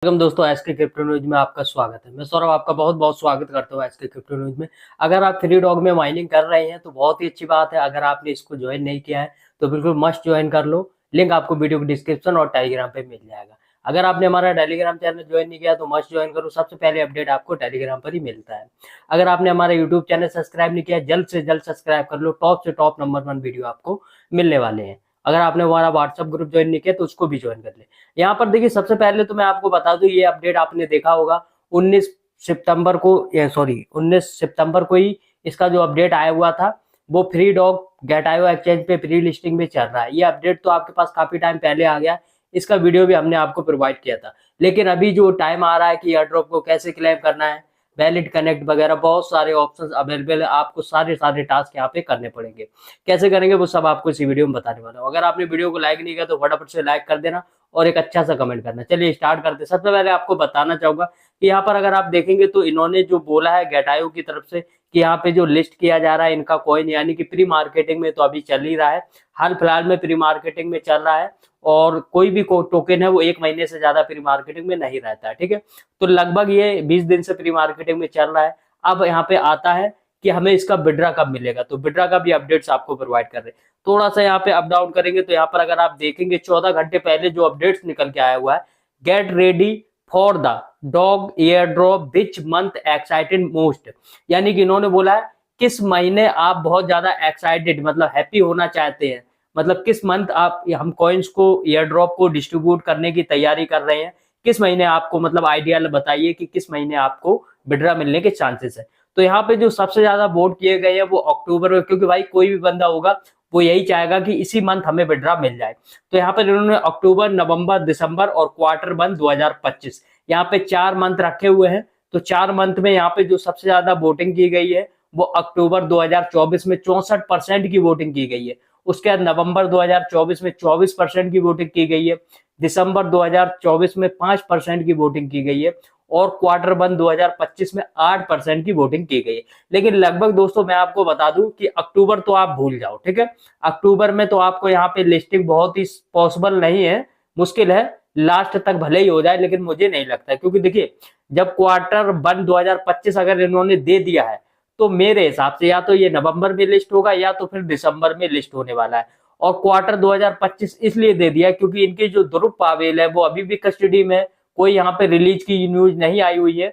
Welcome दोस्तों, S के crypto news में आपका स्वागत है। मैं सौरभ आपका बहुत बहुत स्वागत करता हूँ एस के क्रिप्टो न्यूज में। अगर आप फ्री डॉग में माइनिंग कर रहे हैं तो बहुत ही अच्छी बात है। अगर आपने इसको ज्वाइन नहीं किया है तो बिल्कुल मस्ट ज्वाइन कर लो। लिंक आपको वीडियो के डिस्क्रिप्शन और टेलीग्राम पे मिल जाएगा। अगर आपने हमारा टेलीग्राम चैनल ज्वाइन नहीं किया तो मस्ट ज्वाइन करो। सबसे पहले अपडेट आपको टेलीग्राम पर ही मिलता है। अगर आपने हमारा यूट्यूब चैनल सब्सक्राइब नहीं किया, जल्द से जल्द सब्सक्राइब कर लो। टॉप से टॉप नंबर 1 वीडियो आपको मिलने वाले हैं। अगर आपने हमारा व्हाट्सएप ग्रुप ज्वाइन नहीं किया तो उसको भी ज्वाइन कर ले। यहाँ पर देखिए, सबसे पहले तो मैं आपको बता दूं, ये अपडेट आपने देखा होगा 19 सितंबर को, 19 सितंबर को ही इसका जो अपडेट आया हुआ था वो फ्री डॉग गेट.io एक्सचेंज पे फ्री लिस्टिंग में चल रहा है। ये अपडेट तो आपके पास काफी टाइम पहले आ गया। इसका वीडियो भी हमने आपको प्रोवाइड किया था। लेकिन अभी जो टाइम आ रहा है कि एयर ड्रॉप को कैसे क्लेम करना है, वैलिड कनेक्ट वगैरह बहुत सारे ऑप्शंस अवेलेबल है। आपको सारे सारे टास्क यहाँ पे करने पड़ेंगे। कैसे करेंगे वो सब आपको इसी वीडियो में बताने वाला हूँ। अगर आपने वीडियो को लाइक नहीं किया तो फटाफट से लाइक कर देना और एक अच्छा सा कमेंट करना। चलिए स्टार्ट करते हैं। सबसे पहले आपको बताना चाहूंगा कि यहाँ पर अगर आप देखेंगे तो इन्होंने जो बोला है गेट.io की तरफ से कि यहाँ पे जो लिस्ट किया जा रहा है इनका कॉइन, यानी कि प्री मार्केटिंग में तो अभी चल ही रहा है। हाल फिलहाल में प्री मार्केटिंग में चल रहा है और कोई भी टोकन है वो 1 महीने से ज्यादा प्री मार्केटिंग में नहीं रहता है। ठीक है, तो लगभग ये 20 दिन से प्री मार्केटिंग में चल रहा है। अब यहाँ पे आता है कि हमें इसका विड्रा कब मिलेगा, तो विड्रा का भी अपडेट्स आपको प्रोवाइड कर रहे हैं। थोड़ा सा यहाँ पे अप डाउन करेंगे तो यहाँ पर अगर आप देखेंगे 14 घंटे पहले जो अपडेट्स निकल के आया हुआ है, get ready for the dog air drop which month excited most, यानी कि इन्होंने बोला है किस महीने आप बहुत ज्यादा एक्साइटेड मतलब हैप्पी होना चाहते हैं, मतलब किस मंथ आप हम कॉइन्स को एयर ड्रॉप को डिस्ट्रीब्यूट करने की तैयारी कर रहे हैं, किस महीने आपको मतलब आइडिया बताइए कि किस महीने आपको विड्रा मिलने के चांसेस है। तो यहाँ पे जो सबसे ज्यादा वोट किए गए हैं वो अक्टूबर में, क्योंकि भाई कोई भी बंदा होगा वो यही चाहेगा कि इसी मंथ हमें विड्रा मिल जाए। तो यहाँ पर इन्होंने अक्टूबर, नवंबर, दिसंबर और क्वार्टर 1 2025 यहाँ पे 4 मंथ रखे हुए हैं। तो 4 मंथ में यहाँ पे जो सबसे ज्यादा वोटिंग की गई है वो अक्टूबर 2024 में 64% की वोटिंग की गई है। उसके बाद नवंबर 2024 में 24% की वोटिंग की गई है। दिसंबर 2024 में 5% की वोटिंग की गई है और क्वार्टर 1 2025 में 8% की वोटिंग की गई है। लेकिन लगभग दोस्तों मैं आपको बता दूं कि अक्टूबर तो आप भूल जाओ। ठीक है, अक्टूबर में तो आपको यहाँ पे लिस्टिंग बहुत ही पॉसिबल नहीं है, मुश्किल है। लास्ट तक भले ही हो जाए लेकिन मुझे नहीं लगता, क्योंकि देखिए जब क्वार्टर 1 2025 अगर इन्होंने दे दिया है तो मेरे हिसाब से या तो ये नवंबर में लिस्ट होगा या तो फिर दिसंबर में लिस्ट होने वाला है। और क्वार्टर 2025 इसलिए दे दिया क्योंकि इनकी जो ध्रुव पावेल है वो अभी भी कस्टडी में, कोई यहाँ पे रिलीज की न्यूज नहीं आई हुई है।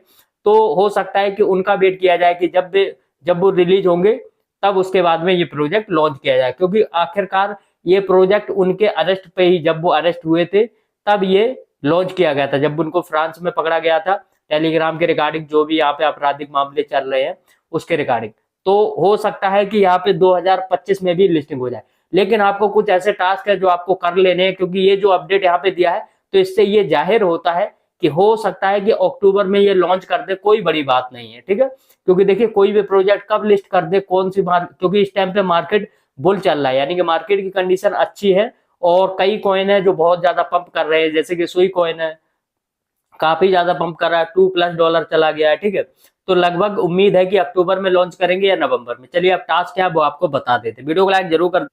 तो हो सकता है कि उनका वेट किया जाए कि जब वो रिलीज होंगे तब उसके बाद में ये प्रोजेक्ट लॉन्च किया जाए, क्योंकि आखिरकार ये प्रोजेक्ट उनके अरेस्ट पे ही, जब वो अरेस्ट हुए थे तब ये लॉन्च किया गया था, जब उनको फ्रांस में पकड़ा गया था टेलीग्राम के रिगार्डिंग जो भी यहाँ पे आपराधिक मामले चल रहे हैं उसके रिगार्डिंग। तो हो सकता है कि यहाँ पे 2025 में भी लिस्टिंग हो जाए। लेकिन आपको कुछ ऐसे टास्क है जो आपको कर लेने हैं, क्योंकि ये जो अपडेट यहाँ पे दिया है तो इससे ये जाहिर होता है कि हो सकता है कि अक्टूबर में ये लॉन्च कर दे, कोई बड़ी बात नहीं है। ठीक है, क्योंकि देखिए कोई भी प्रोजेक्ट कब लिस्ट कर दे, कौन सी क्योंकि इस टाइम पे मार्केट बुल चल रहा है, यानी कि मार्केट की कंडीशन अच्छी है और कई कॉइन है जो बहुत ज्यादा पंप कर रहे हैं, जैसे कि सुई कॉइन है काफी ज्यादा पंप कर रहा है, $2+ चला गया है। ठीक है, तो लगभग उम्मीद है कि अक्टूबर में लॉन्च करेंगे या नवंबर में। चलिए अब टास्क क्या है वो आपको बता देते हैं। वीडियो को लाइक जरूर कर।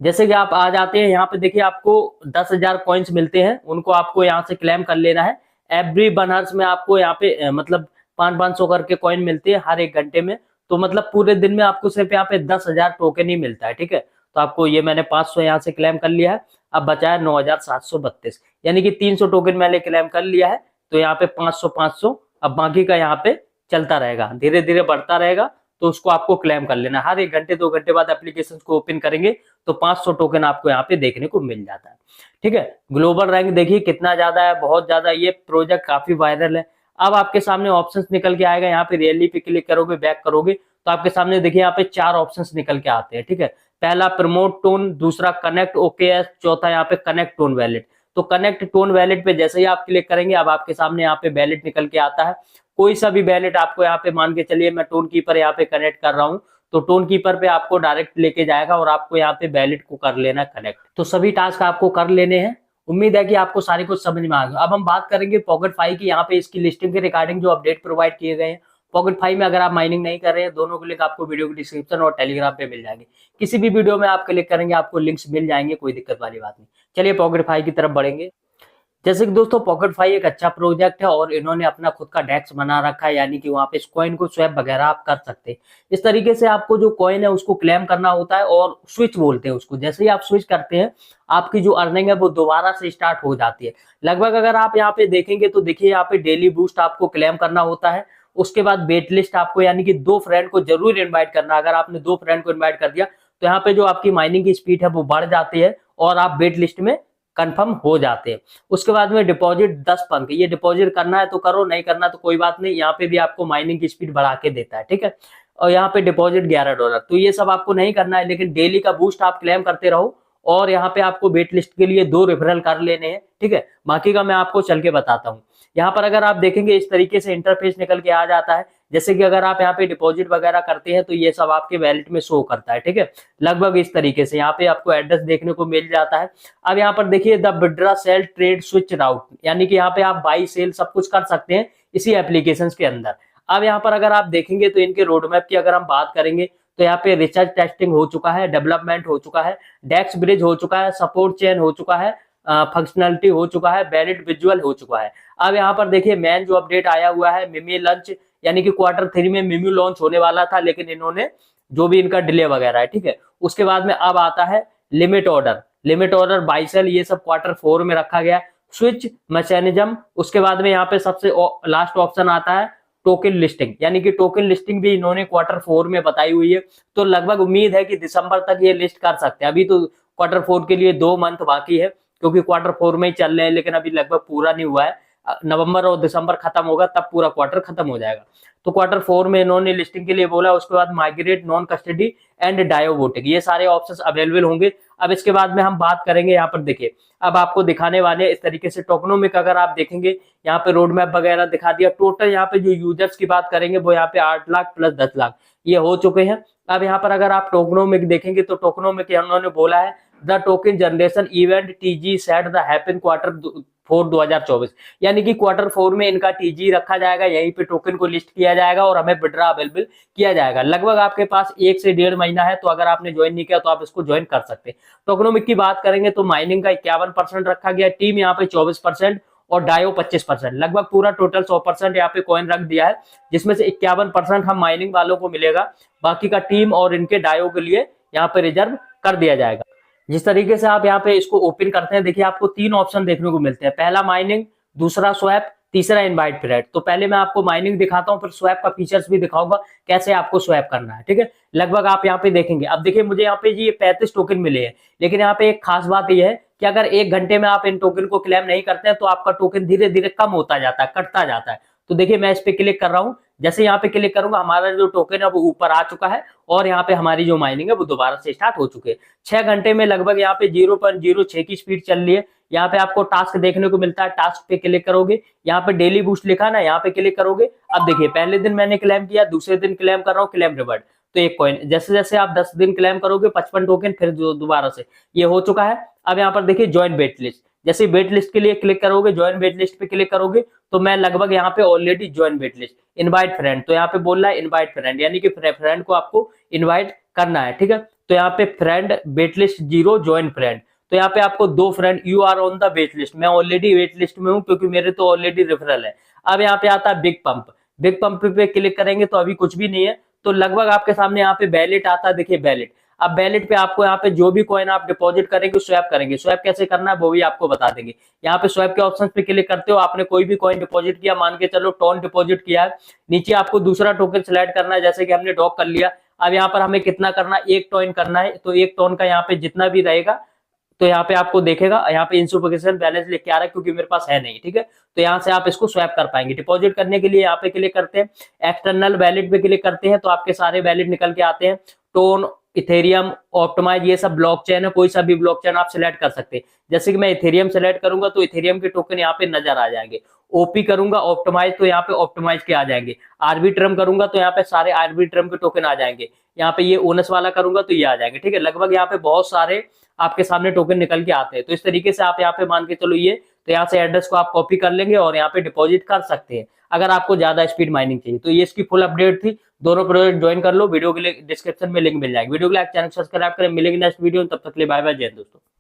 जैसे कि आप आ जाते हैं यहाँ पे, देखिए आपको 10,000 कॉइन्स मिलते हैं, उनको आपको यहाँ से क्लेम कर लेना है। एवरी 1 आवर्स में आपको यहाँ पे मतलब 500 करके कॉइन मिलते हैं हर 1 घंटे में। तो मतलब पूरे दिन में आपको सिर्फ यहाँ पे 10,000 टोकन ही मिलता है। ठीक है, तो आपको ये मैंने 500 यहाँ से क्लेम कर लिया है। अब बचा है 9,732, यानी कि 300 टोकन मैंने क्लेम कर लिया है। तो यहाँ पे 500 500, अब बाकी का यहाँ पे चलता रहेगा, धीरे धीरे बढ़ता रहेगा। तो उसको आपको क्लेम कर लेना। हर 1 घंटे 2 घंटे बाद एप्लीकेशन को ओपन करेंगे तो 500 टोकन आपको यहाँ पे देखने को मिल जाता है। ठीक है, ग्लोबल रैंक देखिए कितना ज्यादा है, बहुत ज्यादा। ये प्रोजेक्ट काफी वायरल है। अब आपके सामने ऑप्शंस निकल के आएगा, यहाँ पे रियली पे क्लिक करोगे, बैक करोगे तो आपके सामने देखिए यहाँ पे 4 ऑप्शंस निकल के आते हैं। ठीक है, पहला प्रमोट टोन, दूसरा कनेक्ट ओकेएस, चौथा यहाँ पे कनेक्ट टोन वैलेट। तो कनेक्ट टोन वैलेट पे जैसे ही आप क्लिक करेंगे अब आपके सामने यहाँ पे वैलेट निकल के आता है। कोई सा भी वैलेट आपको यहाँ पे, मान के चलिए मैं टोन कीपर यहाँ पे कनेक्ट कर रहा हूँ, तो टोन कीपर पे आपको डायरेक्ट लेके जाएगा और आपको यहाँ पे वैलेट को कर लेना कनेक्ट। तो सभी टास्क आपको कर लेने हैं। उम्मीद है कि आपको सारी कुछ समझ में आ गया। अब हम बात करेंगे पॉकेट फाई की। यहाँ पे इसकी लिस्टिंग के रिगार्डिंग जो अपडेट प्रोवाइड किए गए हैं। पॉकेट फाई में अगर आप माइनिंग नहीं कर रहे हैं, दोनों के लिंक आपको वीडियो के डिस्क्रिप्शन और टेलीग्राम पे मिल जाएंगे। किसी भी वीडियो में आप क्लिक करेंगे आपको लिंक्स मिल जाएंगे, कोई दिक्कत वाली बात नहीं। चलिए पॉकेट फाई की तरफ बढ़ेंगे। जैसे कि दोस्तों पॉकेट फाई एक अच्छा प्रोजेक्ट है और इन्होंने अपना खुद का डेक्स बना रखा है, यानी कि वहां पे इस कॉइन को स्वैप वगैरह आप कर सकते हैं। इस तरीके से आपको जो कॉइन है उसको क्लेम करना होता है और स्विच बोलते हैं उसको। जैसे ही आप स्विच करते हैं आपकी जो अर्निंग है वो दोबारा से स्टार्ट हो जाती है। लगभग अगर आप यहाँ पे देखेंगे तो देखिए यहाँ पे डेली बूस्ट आपको क्लेम करना होता है। उसके बाद वेट लिस्ट आपको यानी कि 2 फ्रेंड को जरूर इन्वाइट करना। अगर आपने 2 फ्रेंड को इन्वाइट कर दिया तो यहाँ पे जो आपकी माइनिंग की स्पीड है वो बढ़ जाती है और आप वेट लिस्ट में कंफर्म हो जाते हैं। उसके बाद में डिपॉजिट 10 पंख, ये डिपॉजिट करना है तो करो, नहीं करना तो कोई बात नहीं। यहाँ पे भी आपको माइनिंग की स्पीड बढ़ा के देता है, ठीक है। और यहाँ पे डिपॉजिट $11, तो ये सब आपको नहीं करना है, लेकिन डेली का बूस्ट आप क्लेम करते रहो। और यहाँ पे आपको वेट लिस्ट के लिए 2 रेफरल कर लेने हैं, ठीक है। बाकी का मैं आपको चल के बताता हूँ। यहाँ पर अगर आप देखेंगे इस तरीके से इंटरफेस निकल के आ जाता है। जैसे कि अगर आप यहाँ पे डिपॉजिट वगैरह करते हैं तो ये सब आपके वैलेट में शो करता है, ठीक है। लगभग इस तरीके से यहाँ पे आपको एड्रेस देखने को मिल जाता है। अब यहाँ पर देखिए the withdraw sell trade switch route, यानी कि यहाँ पे आप बाई सेल सब कुछ कर सकते हैं इसी एप्लीकेशन के अंदर। अब यहाँ पर अगर आप देखेंगे तो इनके रोड मैप की अगर हम बात करेंगे तो यहाँ पे रिसर्च टेस्टिंग हो चुका है, डेवलपमेंट हो चुका है, डेक्स ब्रिज हो चुका है, सपोर्ट चेन हो चुका है, फंक्शनलिटी हो चुका है, वैलिड विजुअल हो चुका है। अब यहाँ पर देखिए मेन जो अपडेट आया हुआ है मिमी लॉन्च, यानी कि Q3 में मिमी लॉन्च होने वाला था, लेकिन इन्होंने जो भी इनका डिले वगैरह है, ठीक है। उसके बाद में अब आता है लिमिट ऑर्डर बाई सेल, ये सब Q4 में रखा गया। स्विच मैकेनिज्म, उसके बाद में यहाँ पे सबसे लास्ट ऑप्शन आता है टोकन लिस्टिंग, यानी कि टोकन लिस्टिंग भी इन्होंने Q4 में बताई हुई है। तो लगभग उम्मीद है कि दिसंबर तक ये लिस्ट कर सकते हैं। अभी तो Q4 के लिए 2 मंथ बाकी है, क्योंकि Q4 में ही चल रहे हैं, लेकिन अभी लगभग पूरा नहीं हुआ है। नवंबर और दिसंबर खत्म होगा तब पूरा क्वार्टर खत्म हो जाएगा। तो Q4 में इन्होंने लिस्टिंग के लिए बोला। उसके बाद माइग्रेट, नॉन कस्टडी एंड डायोबोटिक, ये सारे ऑप्शंस अवेलेबल होंगे। अब इसके बाद में हम बात करेंगे, यहाँ पर देखिए अब आपको दिखाने वाले इस तरीके से टोकनोमिक, अगर आप देखेंगे यहाँ पे रोड मैप वगैरह दिखा दिया। टोटल यहाँ पे जो यूजर्स की बात करेंगे वो यहाँ पे 8 लाख प्लस 10 लाख ये हो चुके हैं। अब यहाँ पर अगर आप टोकनोमिक देखेंगे तो टोकनोमिक उन्होंने बोला है the token generation event TG set the happen Q4 2024, यानी कि Q4 में इनका टीजी रखा जाएगा, यहीं पे टोकन को लिस्ट किया जाएगा और हमें विड्रॉ अवेलेबल किया जाएगा। लगभग आपके पास 1 से 1.5 महीना है, तो अगर आपने ज्वाइन नहीं किया तो आप इसको ज्वाइन कर सकते हैं। टोकनोमिक की बात करेंगे तो माइनिंग का 51% रखा गया, टीम यहाँ पे 24% और डायो 25%, लगभग पूरा टोटल 100% यहाँ पे कॉइन रख दिया है, जिसमें से 51% हम माइनिंग वालों को मिलेगा, बाकी का टीम और इनके डायो के लिए यहाँ पे रिजर्व कर दिया जाएगा। जिस तरीके से आप यहाँ पे इसको ओपन करते हैं, देखिए आपको 3 ऑप्शन देखने को मिलते हैं। पहला माइनिंग, दूसरा स्वैप, तीसरा इनवाइट पीरियड। तो पहले मैं आपको माइनिंग दिखाता हूँ, फिर स्वैप का फीचर्स भी दिखाऊंगा कैसे आपको स्वैप करना है, ठीक है। लगभग आप यहाँ पे देखेंगे, अब देखिए मुझे यहाँ पे ये 35 टोकन मिले हैं, लेकिन यहाँ पे एक खास बात यह है कि अगर 1 घंटे में आप इन टोकन को क्लेम नहीं करते हैं तो आपका टोकन धीरे धीरे कम होता जाता है, कटता जाता है। तो देखिए मैं इस पे क्लिक कर रहा हूँ, जैसे यहाँ पे क्लिक करूंगा हमारा जो टोकन है वो ऊपर आ चुका है और यहाँ पे हमारी जो माइनिंग है वो दोबारा से स्टार्ट हो चुकी है। 6 घंटे में लगभग यहाँ पे 0.06 की स्पीड चल रही है। यहाँ पे आपको टास्क देखने को मिलता है, टास्क पे क्लिक करोगे, यहाँ पे डेली बूस्ट लिखा ना, यहाँ पे क्लिक करोगे। अब देखिए पहले दिन मैंने क्लेम किया, दूसरे दिन क्लेम कर रहा हूँ, क्लेम रिवर्ड, तो 1 कॉइन। जैसे जैसे आप 10 दिन क्लेम करोगे 55 टोकन, फिर दोबारा से ये हो चुका है। अब यहाँ पर देखिए ज्वाइन वेट लिस्ट, जैसे वेट लिस्ट के लिए क्लिक करोगे, ज्वाइन वेट लिस्ट पे क्लिक करोगे तो मैं लगभग यहाँ पे already join wait list. Invite friend, तो यहाँ पे बोल रहा है इनवाइट फ्रेंड, यानी कि फ्रेंड को आपको इनवाइट करना है, ठीक है। तो यहाँ पे friend wait list 0 join friend, तो यहाँ पे आपको 2 friend, you are on the wait list, मैं ऑलरेडी वेट लिस्ट में हूँ क्योंकि मेरे तो ऑलरेडी रेफरल है। अब यहाँ पे आता है बिग पंप पे क्लिक करेंगे तो अभी कुछ भी नहीं है। तो लगभग आपके सामने यहाँ पे वैलेट आता है, देखिए वैलेट। अब वैलेट पे आपको यहाँ पे जो भी कॉइन आप डिपॉजिट करेंगे स्वैप करेंगे, स्वैप कैसे करना है वो भी आपको बता देंगे। यहाँ पे स्वैप के ऑप्शन पे क्लिक करते हो, आपने कोई भी कॉइन डिपॉजिट किया, मान के चलो टोन डिपॉजिट किया है, नीचे आपको दूसरा टोकन सिलेक्ट करना है, जैसे कि हमने डॉग कर लिया। अब यहाँ पर हमें कितना करना है, 1 टोन करना है, तो 1 टोन का यहाँ पे जितना भी रहेगा तो यहाँ पे आपको देखेगा, यहाँ पे इंसुफिशिएंट बैलेंस लेके आ रहा है क्योंकि मेरे पास है नहीं, ठीक है। तो यहाँ से आप इसको स्वैप कर पाएंगे। डिपॉजिट करने के लिए यहाँ पे क्लिक करते हैं, एक्सटर्नल वैलेट पे क्लिक करते हैं तो आपके सारे वैलेट निकल के आते हैं। टोन, इथेरियम, ऑप्टिमाइज, ये सब ब्लॉकचेन है, कोई सा भी ब्लॉकचेन आप सिलेक्ट कर सकते हैं। जैसे कि मैं इथेरियम सेलेक्ट करूंगा तो इथेरियम के टोकन यहाँ पे नजर आ जाएंगे। ओपी करूंगा ऑप्टिमाइज तो यहाँ पे ऑप्टिमाइज के आ जाएंगे। आर्बिट्रम करूंगा तो यहाँ पे सारे आर्बिट्रम के टोकन आ जाएंगे। यहाँ पे ये ओनस वाला करूंगा तो ये आ जाएंगे, ठीक है। लगभग यहाँ पे बहुत सारे आपके सामने टोकन निकल के आते हैं। तो इस तरीके से आप यहाँ पे मान के चलो ये, तो यहाँ से एड्रेस को आप कॉपी कर लेंगे और यहाँ पे डिपॉजिट कर सकते हैं अगर आपको ज्यादा स्पीड माइनिंग चाहिए। तो ये इसकी फुल अपडेट थी, दोनों प्रोजेक्ट ज्वाइन कर लो। वीडियो के लिए डिस्क्रिप्शन में लिंक मिल जाएगी। वीडियो के लिए चैनल सब्सक्राइब करें। मिलेंगे नेक्स्ट वीडियो, तब तक के लिए बाय बाय, जय हिंद दोस्तों।